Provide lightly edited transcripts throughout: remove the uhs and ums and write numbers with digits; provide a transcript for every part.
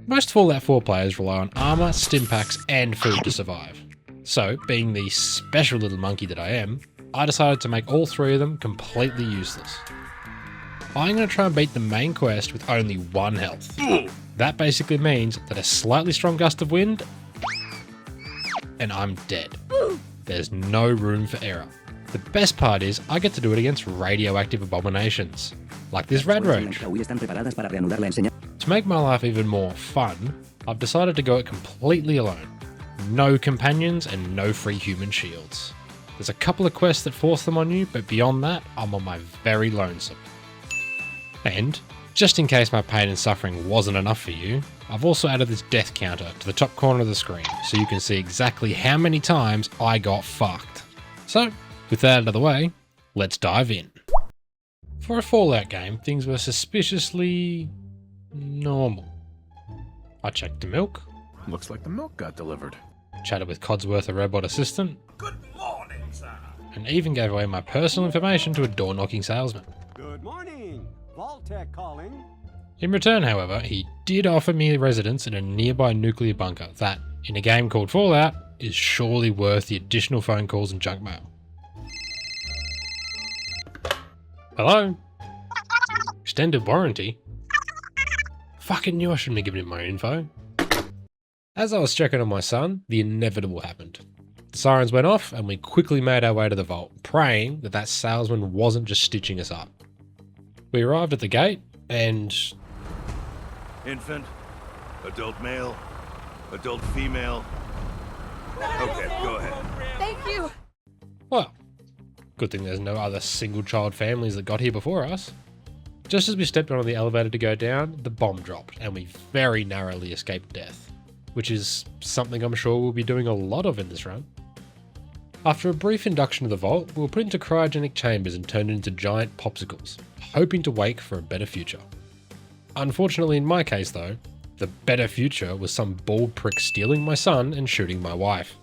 Most Fallout 4 players rely on armor, stim packs, and food to survive. So, being the special little monkey that I am, I decided to make all three of them completely useless. I'm going to try and beat the main quest with only 1 health. That basically means that a slightly strong gust of wind, and I'm dead. There's no room for error. The best part is I get to do it against radioactive abominations, like this rad roach. To make my life even more fun, I've decided to go it completely alone. No companions and no free human shields. There's a couple of quests that force them on you, but beyond that, I'm on my very lonesome. And, just in case my pain and suffering wasn't enough for you, I've also added this death counter to the top corner of the screen, so you can see exactly how many times I got fucked. So, with that out of the way, let's dive in. For a Fallout game, things were suspiciously normal. I checked the milk. Looks like the milk got delivered. Chatted with Codsworth, a robot assistant. Good morning, sir. And even gave away my personal information to a door-knocking salesman. Good morning. Vault-Tec calling. In return, however, he did offer me residence in a nearby nuclear bunker that, in a game called Fallout, is surely worth the additional phone calls and junk mail. Hello? Extended warranty? Fucking knew I shouldn't be giving him my info. As I was checking on my son, the inevitable happened. The sirens went off and we quickly made our way to the vault, praying that that salesman wasn't just stitching us up. We arrived at the gate and... Infant, adult male, adult female. Okay, go ahead. Thank you. Well, good thing there's no other single child families that got here before us. Just as we stepped onto the elevator to go down, the bomb dropped and we very narrowly escaped death, which is something I'm sure we'll be doing a lot of in this run. After a brief induction to the vault, we were put into cryogenic chambers and turned into giant popsicles, hoping to wake for a better future. Unfortunately in my case though, the better future was some bald prick stealing my son and shooting my wife.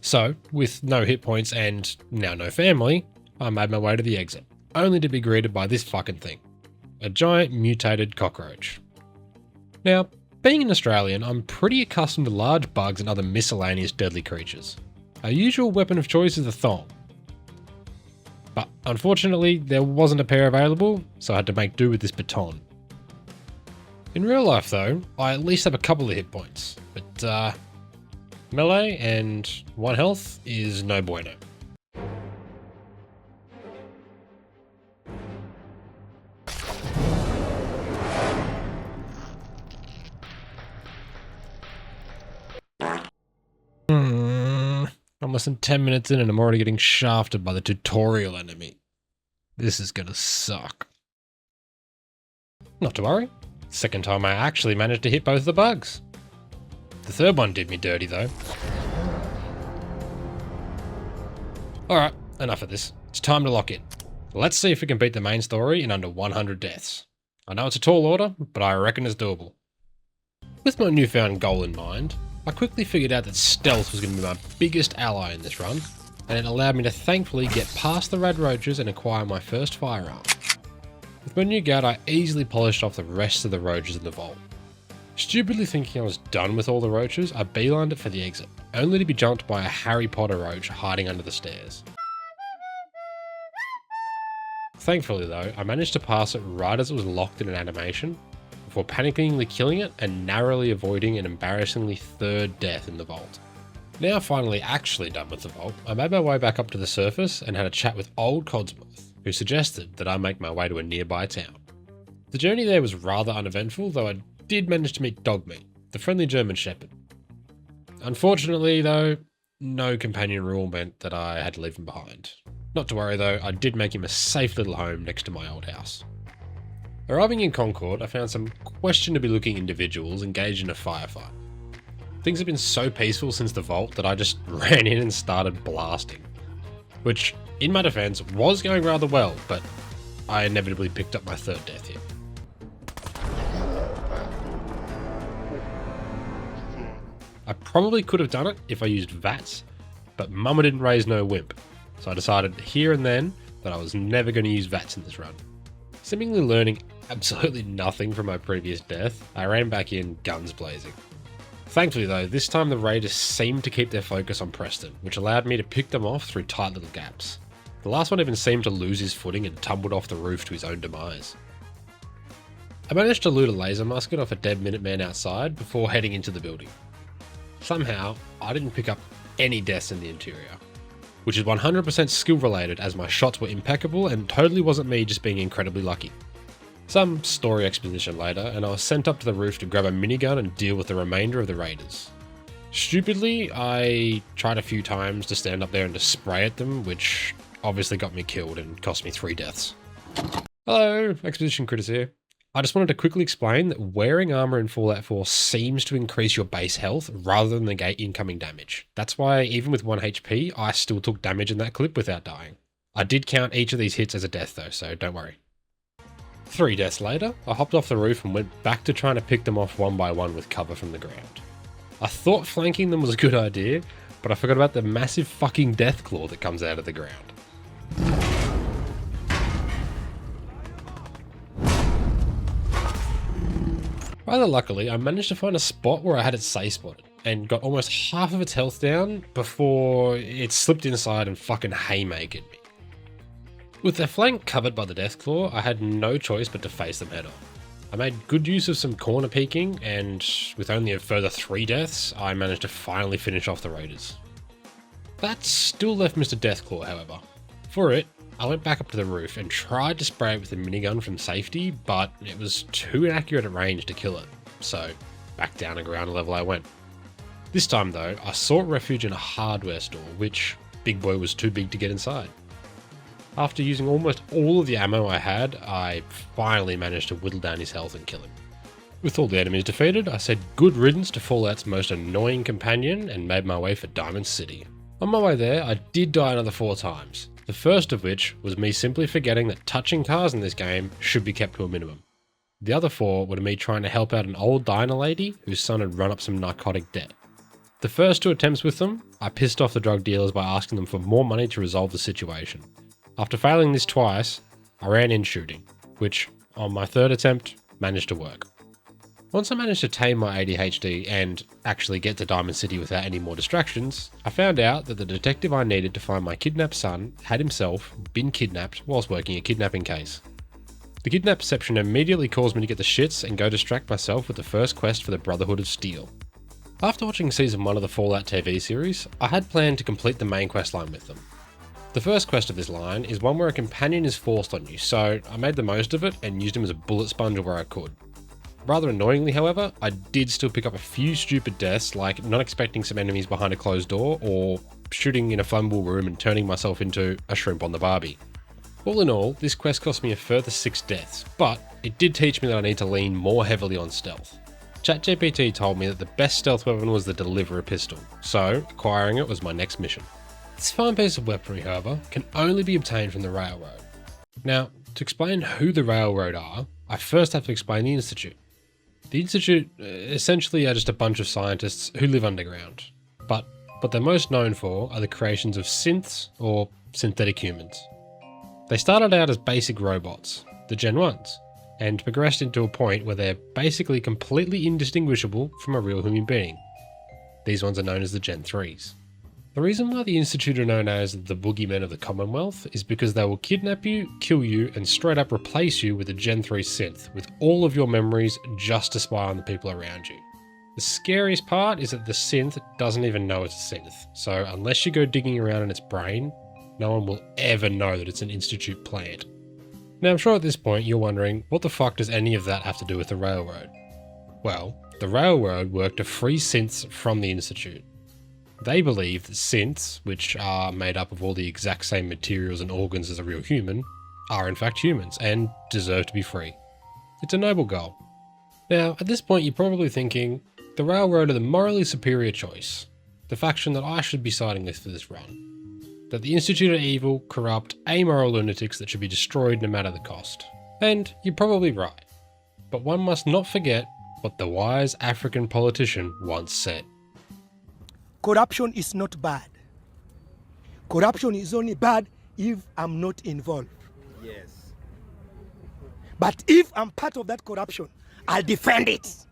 So, with no hit points and now no family, I made my way to the exit, only to be greeted by this fucking thing. A giant mutated cockroach. Now, being an Australian, I'm pretty accustomed to large bugs and other miscellaneous deadly creatures. Our usual weapon of choice is the thong. But unfortunately, there wasn't a pair available, so I had to make do with this baton. In real life though, I at least have a couple of hit points, but melee and 1 health is no bueno. I'm less than 10 minutes in and I'm already getting shafted by the tutorial enemy. This is gonna suck. Not to worry. Second time I actually managed to hit both the bugs. The third one did me dirty though. Alright, enough of this. It's time to lock in. Let's see if we can beat the main story in under 100 deaths. I know it's a tall order, but I reckon it's doable. With my newfound goal in mind, I quickly figured out that stealth was going to be my biggest ally in this run, and it allowed me to thankfully get past the rad roaches and acquire my first firearm. With my new gun, I easily polished off the rest of the roaches in the vault. Stupidly thinking I was done with all the roaches, I beelined it for the exit, only to be jumped by a Harry Potter roach hiding under the stairs. Thankfully though, I managed to pass it right as it was locked in an animation, before panickingly killing it and narrowly avoiding an embarrassingly third death in the vault. Now finally actually done with the vault, I made my way back up to the surface and had a chat with old Codsworth, who suggested that I make my way to a nearby town. The journey there was rather uneventful, though I did manage to meet Dogmeat, the friendly German shepherd. Unfortunately though, no companion rule meant that I had to leave him behind. Not to worry though, I did make him a safe little home next to my old house. Arriving in Concord, I found some questionably looking individuals engaged in a firefight. Things have been so peaceful since the vault that I just ran in and started blasting. Which, in my defense, was going rather well, but I inevitably picked up my third death here. I probably could have done it if I used VATS, but Mama didn't raise no wimp, so I decided here and then that I was never going to use VATS in this run. Seemingly learning absolutely nothing from my previous death, I ran back in guns blazing. Thankfully though, this time the raiders seemed to keep their focus on Preston, which allowed me to pick them off through tight little gaps. The last one even seemed to lose his footing and tumbled off the roof to his own demise. I managed to loot a laser musket off a dead Minuteman outside before heading into the building. Somehow, I didn't pick up any deaths in the interior, which is 100% skill related as my shots were impeccable and totally wasn't me just being incredibly lucky. Some story exposition later, and I was sent up to the roof to grab a minigun and deal with the remainder of the raiders. Stupidly, I tried a few times to stand up there and to spray at them, which obviously got me killed and cost me 3 deaths. Hello, Exposition Critters here. I just wanted to quickly explain that wearing armor in Fallout 4 seems to increase your base health rather than negate incoming damage. That's why even with 1 HP, I still took damage in that clip without dying. I did count each of these hits as a death though, so don't worry. 3 deaths later, I hopped off the roof and went back to trying to pick them off one by one with cover from the ground. I thought flanking them was a good idea, but I forgot about the massive fucking death claw that comes out of the ground. Rather luckily, I managed to find a spot where I had it safe spotted and got almost half of its health down before it slipped inside and fucking haymakered me. With their flank covered by the Deathclaw, I had no choice but to face them head on. I made good use of some corner peeking, and with only a further 3 deaths, I managed to finally finish off the raiders. That still left Mr. Deathclaw, however. For it, I went back up to the roof and tried to spray it with a minigun from safety, but it was too inaccurate at range to kill it, so back down to ground level I went. This time though, I sought refuge in a hardware store, which Big Boy was too big to get inside. After using almost all of the ammo I had, I finally managed to whittle down his health and kill him. With all the enemies defeated, I said good riddance to Fallout's most annoying companion and made my way for Diamond City. On my way there, I did die another 4 times. The first of which was me simply forgetting that touching cars in this game should be kept to a minimum. The other 4 were me trying to help out an old diner lady whose son had run up some narcotic debt. The first 2 attempts with them, I pissed off the drug dealers by asking them for more money to resolve the situation. After failing this twice, I ran in shooting, which on my 3rd attempt managed to work. Once I managed to tame my ADHD and actually get to Diamond City without any more distractions, I found out that the detective I needed to find my kidnapped son had himself been kidnapped whilst working a kidnapping case. The kidnap perception immediately caused me to get the shits and go distract myself with the first quest for the Brotherhood of Steel. After watching season 1 of the Fallout TV series, I had planned to complete the main quest line with them. The first quest of this line is one where a companion is forced on you, so I made the most of it and used him as a bullet sponge where I could. Rather annoyingly, however, I did still pick up a few stupid deaths, like not expecting some enemies behind a closed door, or shooting in a flammable room and turning myself into a shrimp on the Barbie. All in all, this quest cost me a further 6 deaths, but it did teach me that I need to lean more heavily on stealth. ChatGPT told me that the best stealth weapon was the Deliverer pistol, so acquiring it was my next mission. This fine piece of weaponry, however, can only be obtained from the Railroad. Now, to explain who the Railroad are, I first have to explain the Institute. The Institute essentially are just a bunch of scientists who live underground, but what they're most known for are the creations of synths, or synthetic humans. They started out as basic robots, the Gen 1s, and progressed into a point where they're basically completely indistinguishable from a real human being. These ones are known as the Gen 3s. The reason why the Institute are known as the boogeymen of the Commonwealth is because they will kidnap you, kill you, and straight up replace you with a Gen 3 synth, with all of your memories just to spy on the people around you. The scariest part is that the synth doesn't even know it's a synth, so unless you go digging around in its brain, no one will ever know that it's an Institute plant. Now I'm sure at this point you're wondering, what the fuck does any of that have to do with the Railroad? Well, the Railroad work to free synths from the Institute. They believe that synths, which are made up of all the exact same materials and organs as a real human, are in fact humans and deserve to be free. It's a noble goal. Now, at this point you're probably thinking, the Railroad are the morally superior choice, the faction that I should be siding with for this run. That the Institute are evil, corrupt, amoral lunatics that should be destroyed no matter the cost. And you're probably right. But one must not forget what the wise African politician once said. Corruption is not bad. Corruption is only bad if I'm not involved. Yes. But if I'm part of that corruption, I'll defend it.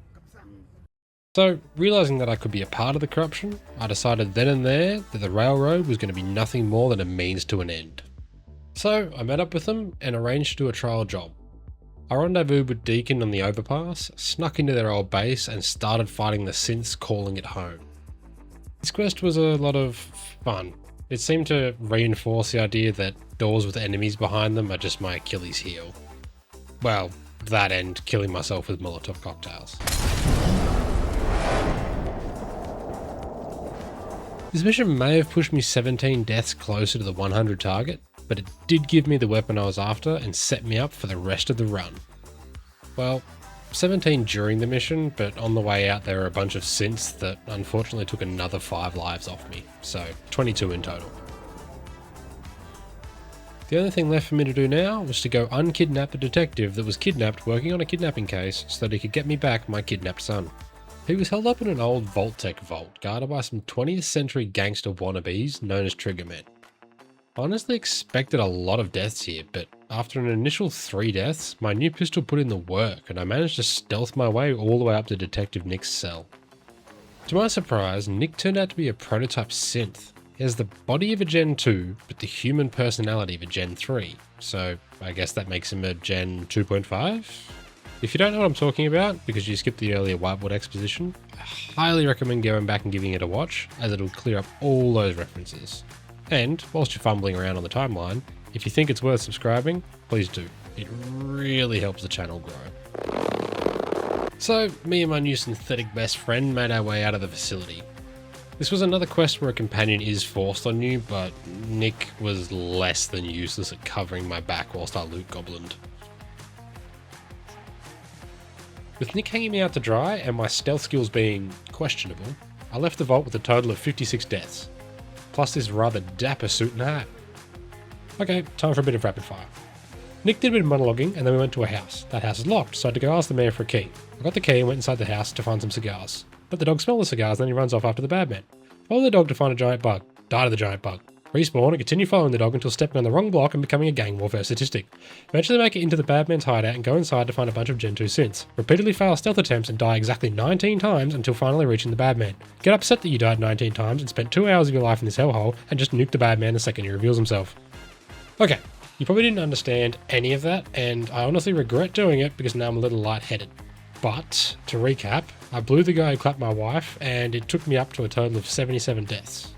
So, realising that I could be a part of the corruption, I decided then and there that the railroad was going to be nothing more than a means to an end. So, I met up with them and arranged to do a trial job. I rendezvoused with Deacon on the overpass, snuck into their old base and started fighting the synths calling it home. This quest was a lot of fun. It seemed to reinforce the idea that doors with enemies behind them are just my Achilles heel. Well, that and killing myself with Molotov cocktails. This mission may have pushed me 17 deaths closer to the 100 target, but it did give me the weapon I was after and set me up for the rest of the run. Well, 17 during the mission, but on the way out there were a bunch of synths that unfortunately took another 5 lives off me, so 22 in total. The only thing left for me to do now was to go unkidnap the detective that was kidnapped working on a kidnapping case so that he could get me back my kidnapped son. He was held up in an old Vault-Tec vault guarded by some 20th century gangster wannabes known as Triggermen. I honestly expected a lot of deaths here, but after an initial 3 deaths, my new pistol put in the work and I managed to stealth my way all the way up to Detective Nick's cell. To my surprise, Nick turned out to be a prototype synth. He has the body of a Gen 2, but the human personality of a Gen 3, so I guess that makes him a Gen 2.5? If you don't know what I'm talking about, because you skipped the earlier whiteboard exposition, I highly recommend going back and giving it a watch, as it'll clear up all those references. And, whilst you're fumbling around on the timeline, if you think it's worth subscribing, please do. It really helps the channel grow. So, me and my new synthetic best friend made our way out of the facility. This was another quest where a companion is forced on you, but Nick was less than useless at covering my back whilst I loot goblined. With Nick hanging me out to dry and my stealth skills being questionable, I left the vault with a total of 56 deaths, plus this rather dapper suit and hat. Okay, time for a bit of rapid fire. Nick did a bit of monologuing and then we went to a house. That house is locked, so I had to go ask the mayor for a key. I got the key and went inside the house to find some cigars. But the dog smelled the cigars and then he runs off after the bad man. Follow the dog to find a giant bug. Die to the giant bug. Respawn and continue following the dog until stepping on the wrong block and becoming a gang warfare statistic. Eventually make it into the bad man's hideout and go inside to find a bunch of Gen 2 synths. Repeatedly fail stealth attempts and die exactly 19 times until finally reaching the bad man. Get upset that you died 19 times and spent 2 hours of your life in this hellhole and just nuke the bad man the second he reveals himself. Okay, you probably didn't understand any of that and I honestly regret doing it because now I'm a little lightheaded. But, to recap, I blew the guy who clapped my wife and it took me up to a total of 77 deaths.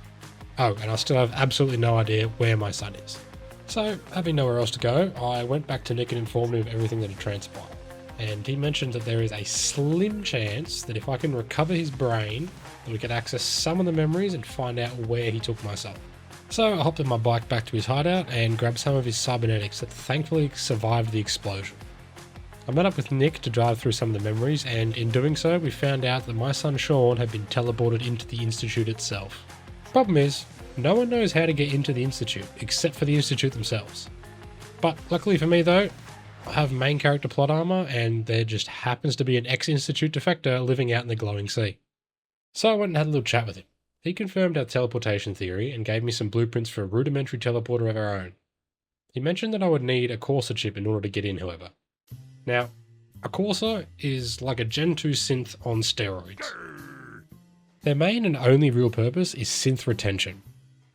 Oh, and I still have absolutely no idea where my son is. So, having nowhere else to go, I went back to Nick and informed him of everything that had transpired. And he mentioned that there is a slim chance that if I can recover his brain, that we could access some of the memories and find out where he took my son. So I hopped on my bike back to his hideout and grabbed some of his cybernetics that thankfully survived the explosion. I met up with Nick to drive through some of the memories and in doing so we found out that my son Sean had been teleported into the Institute itself. Problem is, no one knows how to get into the Institute, except for the Institute themselves. But luckily for me though, I have main character plot armor and there just happens to be an ex-Institute defector living out in the glowing sea. So I went and had a little chat with him. He confirmed our teleportation theory and gave me some blueprints for a rudimentary teleporter of our own. He mentioned that I would need a Corsa chip in order to get in, however. Now, a Corsa is like a Gen 2 synth on steroids. Their main and only real purpose is synth retention.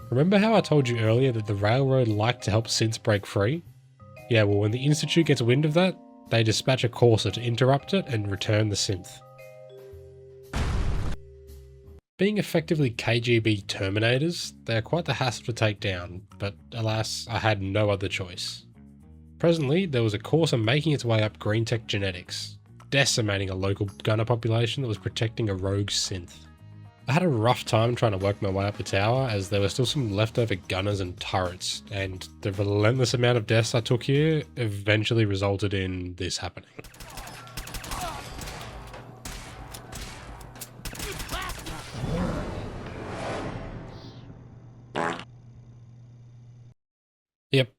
Remember how I told you earlier that the railroad liked to help synths break free? Yeah, well when the Institute gets wind of that, they dispatch a Corsa to interrupt it and return the synth. Being effectively KGB Terminators, they are quite the hassle to take down, but alas, I had no other choice. Presently, there was a Corsa making its way up green tech genetics, decimating a local gunner population that was protecting a rogue synth. I had a rough time trying to work my way up the tower as there were still some leftover gunners and turrets, and the relentless amount of deaths I took here eventually resulted in this happening. Yep,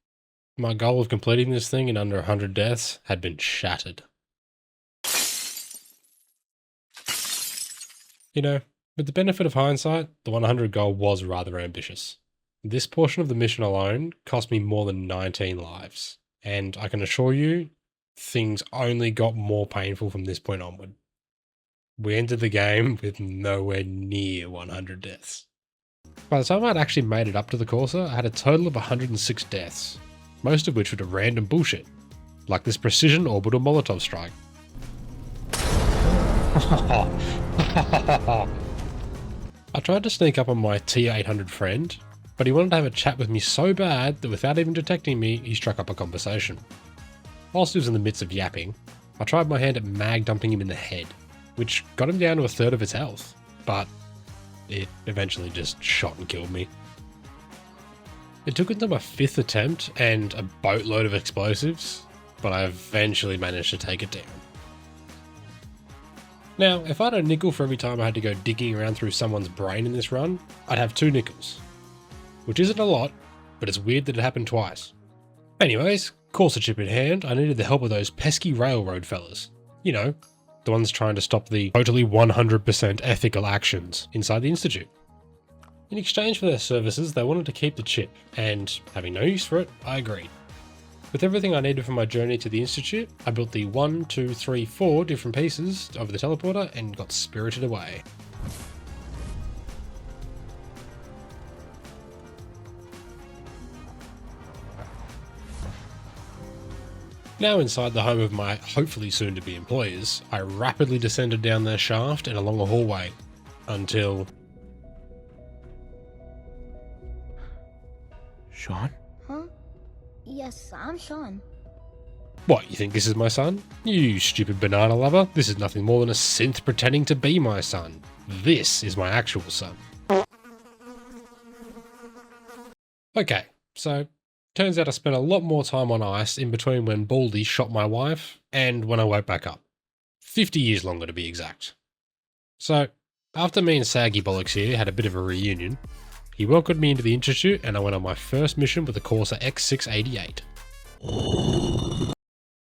my goal of completing this thing in under 100 deaths had been shattered. You know, with the benefit of hindsight, the 100 goal was rather ambitious. This portion of the mission alone cost me more than 19 lives, and I can assure you, things only got more painful from this point onward. We entered the game with nowhere near 100 deaths. By the time I'd actually made it up to the Corsa, I had a total of 106 deaths, most of which were to random bullshit, like this precision orbital Molotov strike. I tried to sneak up on my T-800 friend, but he wanted to have a chat with me so bad that without even detecting me, he struck up a conversation. Whilst he was in the midst of yapping, I tried my hand at mag dumping him in the head, which got him down to a third of his health, but it eventually just shot and killed me. It took until my 5th attempt and a boatload of explosives, but I eventually managed to take it down. Now, if I had a nickel for every time I had to go digging around through someone's brain in this run, I'd have 2 nickels. Which isn't a lot, but it's weird that it happened twice. Anyways, Corsa chip in hand, I needed the help of those pesky railroad fellas. You know, the ones trying to stop the totally 100% ethical actions inside the Institute. In exchange for their services, they wanted to keep the chip, and having no use for it, I agreed. With everything I needed for my journey to the Institute, I built the 1, 2, 3, 4 different pieces of the teleporter and got spirited away. Now inside the home of my hopefully soon to be employers, I rapidly descended down their shaft and along a hallway until... Sean? Huh? Yes, I'm Sean. What, you think this is my son? You stupid banana lover, this is nothing more than a synth pretending to be my son. This is my actual son. Okay, so turns out I spent a lot more time on ice in between when Baldy shot my wife and when I woke back up. 50 years longer to be exact. So, after me and Saggy Bollocks here had a bit of a reunion, he welcomed me into the Institute and I went on my first mission with the Corsa X688.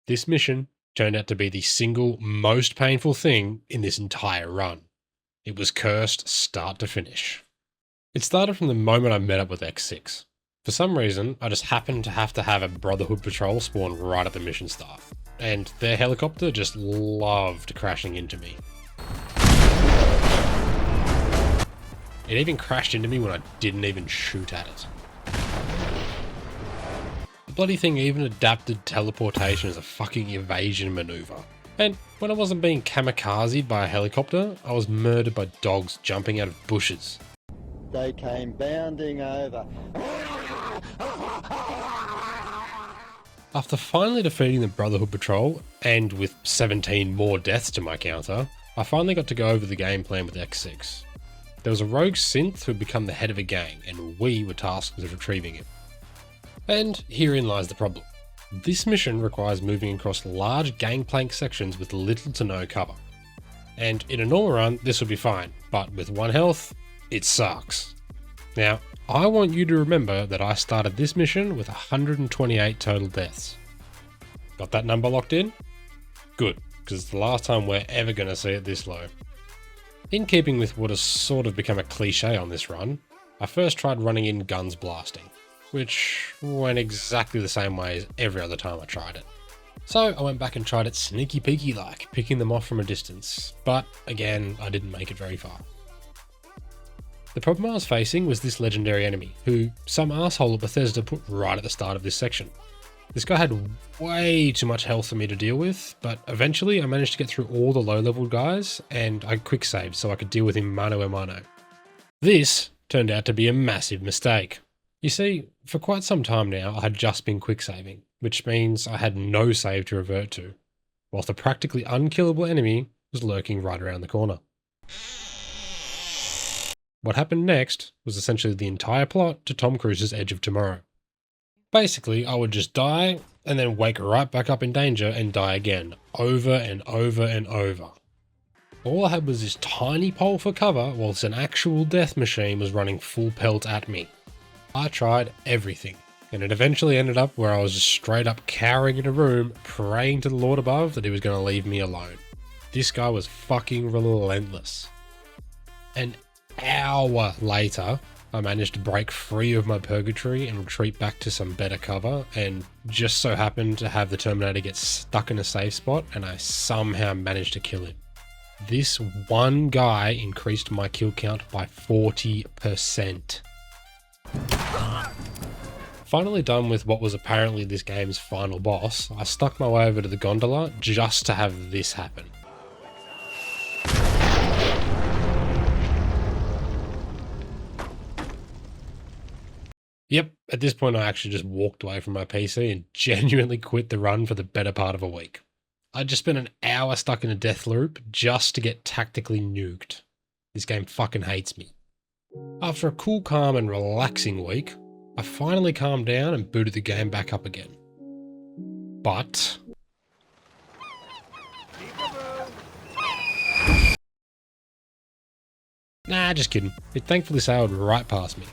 This mission turned out to be the single most painful thing in this entire run. It was cursed start to finish. It started from the moment I met up with X6. For some reason, I just happened to have a Brotherhood patrol spawn right at the mission start, and their helicopter just loved crashing into me. It even crashed into me when I didn't even shoot at it. The bloody thing even adapted teleportation as a fucking evasion maneuver. And when I wasn't being kamikazed by a helicopter, I was murdered by dogs jumping out of bushes. They came bounding over. After finally defeating the Brotherhood patrol, and with 17 more deaths to my counter, I finally got to go over the game plan with X6. There was a rogue synth who had become the head of a gang, and we were tasked with retrieving him. And herein lies the problem. This mission requires moving across large gangplank sections with little to no cover. And in a normal run, this would be fine, but with 1 health, it sucks. Now, I want you to remember that I started this mission with 128 total deaths. Got that number locked in? Good, because it's the last time we're ever going to see it this low. In keeping with what has sort of become a cliche on this run, I first tried running in guns blasting, which went exactly the same way as every other time I tried it. So I went back and tried it sneaky peeky like, picking them off from a distance, but again, I didn't make it very far. The problem I was facing was this legendary enemy, who some asshole at Bethesda put right at the start of this section. This guy had way too much health for me to deal with, but eventually I managed to get through all the low-level guys, and I quick saved so I could deal with him mano a mano. This turned out to be a massive mistake. You see, for quite some time now I had just been quick saving, which means I had no save to revert to, whilst a practically unkillable enemy was lurking right around the corner. What happened next was essentially the entire plot to Tom Cruise's Edge of Tomorrow. Basically, I would just die, and then wake right back up in danger and die again, over and over and over. All I had was this tiny pole for cover, whilst an actual death machine was running full pelt at me. I tried everything, and it eventually ended up where I was just straight up cowering in a room, praying to the Lord above that he was going to leave me alone. This guy was fucking relentless. An hour later, I managed to break free of my purgatory and retreat back to some better cover, and just so happened to have the Terminator get stuck in a safe spot, and I somehow managed to kill him. This one guy increased my kill count by 40%. Finally done with what was apparently this game's final boss, I stuck my way over to the gondola just to have this happen. Yep, at this point I actually just walked away from my PC and genuinely quit the run for the better part of a week. I just spent an hour stuck in a death loop just to get tactically nuked. This game fucking hates me. After a cool, calm and relaxing week, I finally calmed down and booted the game back up again. But... nah, just kidding. It thankfully sailed right past me.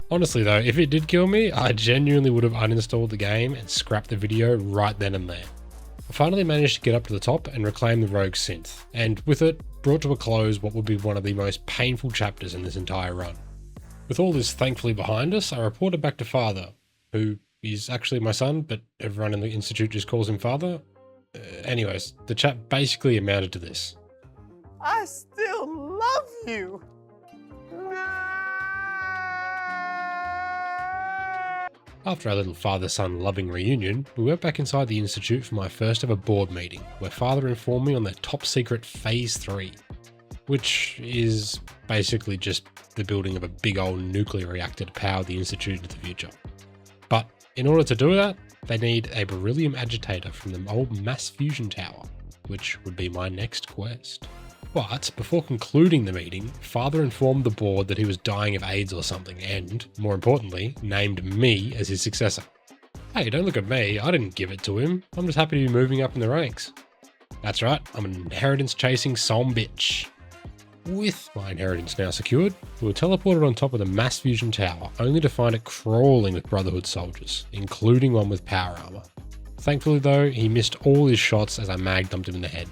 Honestly though, if it did kill me, I genuinely would have uninstalled the game and scrapped the video right then and there. I finally managed to get up to the top and reclaim the rogue synth, and with it, brought to a close what would be one of the most painful chapters in this entire run. With all this thankfully behind us, I reported back to Father, who is actually my son, but everyone in the Institute just calls him Father. Anyways, the chat basically amounted to this. I still love you. After our little father-son loving reunion, we went back inside the Institute for my first ever board meeting, where Father informed me on their top secret Phase 3, which is basically just the building of a big old nuclear reactor to power the Institute into the future. But in order to do that, they need a beryllium agitator from the old mass fusion tower, which would be my next quest. But before concluding the meeting, Father informed the board that he was dying of AIDS or something and, more importantly, named me as his successor. Hey, don't look at me, I didn't give it to him. I'm just happy to be moving up in the ranks. That's right, I'm an inheritance-chasing son bitch. With my inheritance now secured, we were teleported on top of the mass fusion tower, only to find it crawling with Brotherhood soldiers, including one with power armor. Thankfully though, he missed all his shots as I mag dumped him in the head.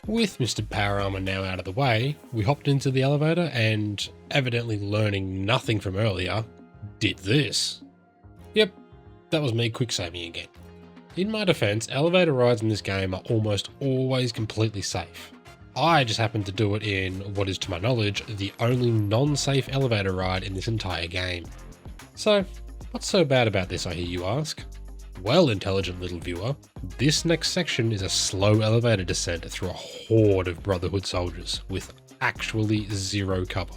With Mr. Power Armor now out of the way, we hopped into the elevator and, evidently learning nothing from earlier, did this. Yep, that was me quick-saving again. In my defense, elevator rides in this game are almost always completely safe. I just happened to do it in, what is to my knowledge, the only non-safe elevator ride in this entire game. So, what's so bad about this, I hear you ask? Well, intelligent little viewer, this next section is a slow elevator descent through a horde of Brotherhood soldiers with actually zero cover.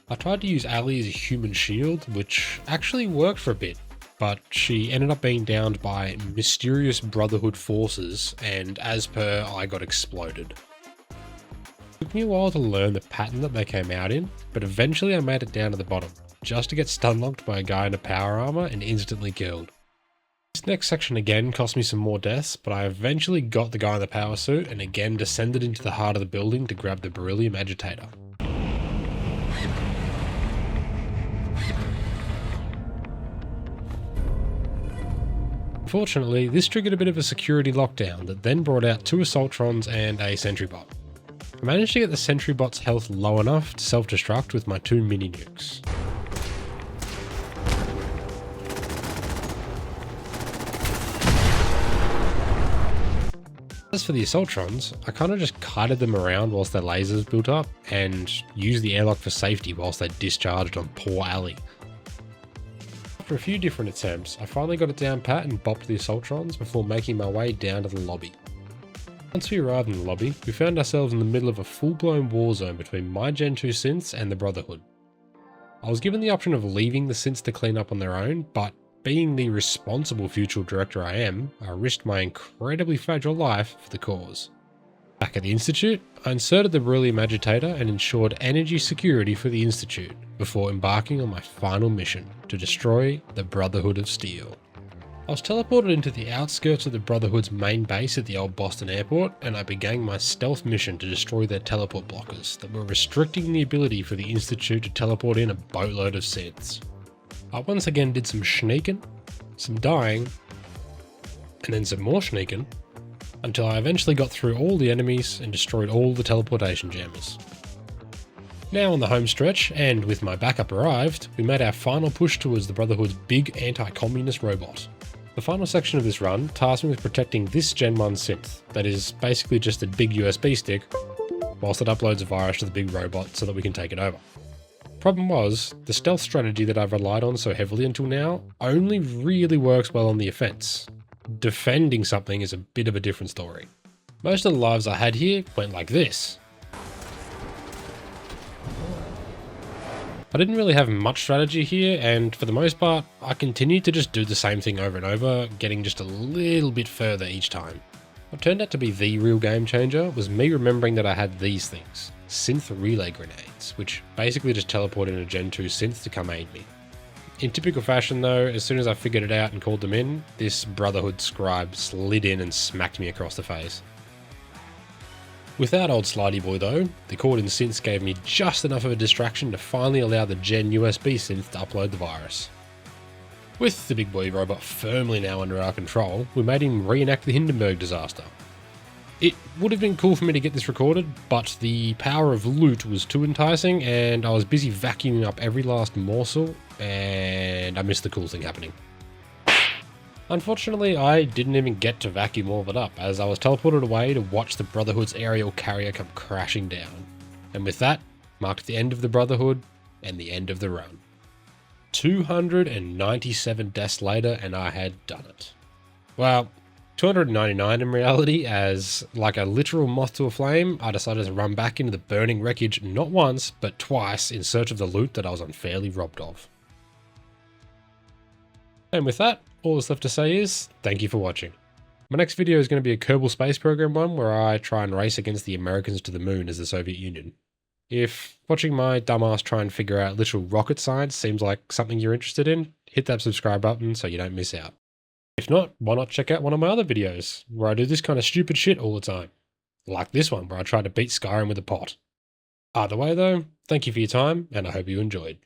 I tried to use Ali as a human shield, which actually worked for a bit, but she ended up being downed by mysterious Brotherhood forces, and as per, I got exploded. It took me a while to learn the pattern that they came out in, but eventually I made it down to the bottom, just to get stun-locked by a guy in a power armor and instantly killed. This next section again cost me some more deaths, but I eventually got the guy in the power suit and again descended into the heart of the building to grab the beryllium agitator. Unfortunately, this triggered a bit of a security lockdown that then brought out 2 Assaultrons and a sentry bot. I managed to get the sentry bot's health low enough to self-destruct with my 2 mini nukes. As for the Assaultrons, I kind of just kited them around whilst their lasers built up and used the airlock for safety whilst they discharged on poor Ali. After a few different attempts, I finally got it down pat and bopped the Assaultrons before making my way down to the lobby. Once we arrived in the lobby, we found ourselves in the middle of a full-blown war zone between my Gen 2 synths and the Brotherhood. I was given the option of leaving the synths to clean up on their own, but being the responsible future director I am, I risked my incredibly fragile life for the cause. Back at the Institute, I inserted the beryllium agitator and ensured energy security for the Institute before embarking on my final mission to destroy the Brotherhood of Steel. I was teleported into the outskirts of the Brotherhood's main base at the old Boston airport, and I began my stealth mission to destroy their teleport blockers that were restricting the ability for the Institute to teleport in a boatload of synths. I once again did some sneaking, some dying, and then some more sneaking, until I eventually got through all the enemies and destroyed all the teleportation jammers. Now on the home stretch, and with my backup arrived, we made our final push towards the Brotherhood's big anti-communist robot. The final section of this run tasked me with protecting this Gen 1 synth, that is basically just a big USB stick, whilst it uploads a virus to the big robot so that we can take it over. Problem was, the stealth strategy that I've relied on so heavily until now only really works well on the offense. Defending something is a bit of a different story. Most of the lives I had here went like this. I didn't really have much strategy here, and for the most part, I continued to just do the same thing over and over, getting just a little bit further each time. What turned out to be the real game changer was me remembering that I had these things, synth relay grenades, which basically just teleported a Gen 2 synth to come aid me. In typical fashion though, as soon as I figured it out and called them in, this Brotherhood scribe slid in and smacked me across the face. Without old Slidey Boy though, the called-in synths gave me just enough of a distraction to finally allow the Gen USB synth to upload the virus. With the big boy robot firmly now under our control, we made him reenact the Hindenburg disaster. It would have been cool for me to get this recorded, but the power of loot was too enticing and I was busy vacuuming up every last morsel and I missed the cool thing happening. Unfortunately, I didn't even get to vacuum all of it up, as I was teleported away to watch the Brotherhood's aerial carrier come crashing down. And with that, marked the end of the Brotherhood and the end of the run. 297 deaths later and I had done it. Well, 299 in reality, as like a literal moth to a flame, I decided to run back into the burning wreckage not once, but twice in search of the loot that I was unfairly robbed of. And with that, all that's left to say is, thank you for watching. My next video is going to be a Kerbal Space Program one where I try and race against the Americans to the moon as the Soviet Union. If watching my dumbass try and figure out literal rocket science seems like something you're interested in, hit that subscribe button so you don't miss out. If not, why not check out one of my other videos where I do this kind of stupid shit all the time. Like this one where I try to beat Skyrim with a pot. Either way though, thank you for your time and I hope you enjoyed.